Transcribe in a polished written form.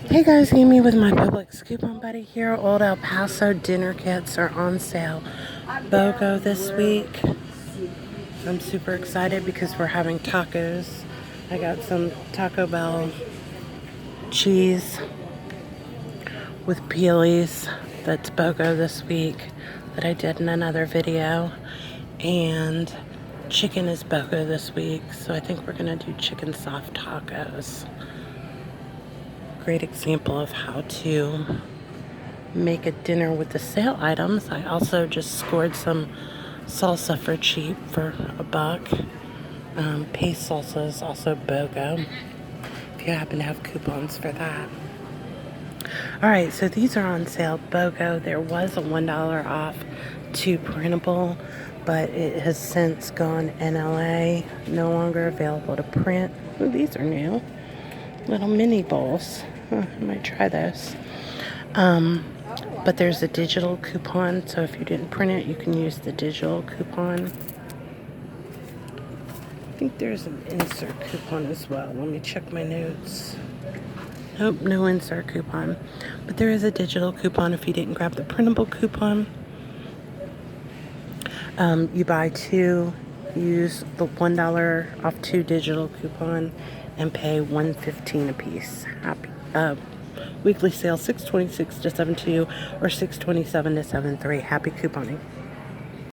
Hey guys, Amy with my Publix coupon buddy here. Old El Paso dinner kits are on sale. BOGO this week. I'm super excited because we're having tacos. I got some Taco Bell cheese with peelies. That's BOGO this week that I did in another video. And chicken is BOGO this week. So I think we're going to do chicken soft tacos. Great example of how to make a dinner with the sale items. I also just scored some salsa for cheap for $1. Paste salsa is also BOGO if you happen to have coupons for that. Alright, so these are on sale BOGO. There was a $1 off 2 printable, but it has since gone NLA, no longer available to print. Ooh, these are new. Little mini bowls. I might try this. But there's a digital coupon, so if you didn't print it, you can use the digital coupon. I think there's an insert coupon as well. Let me check my notes. Nope, no insert coupon. But there is a digital coupon if you didn't grab the printable coupon. You buy 2, use the $1 off 2 digital coupon, and pay $1.15 a piece. Weekly sale 6/26 to 7/2 or 6/27 to 7/3. Happy couponing.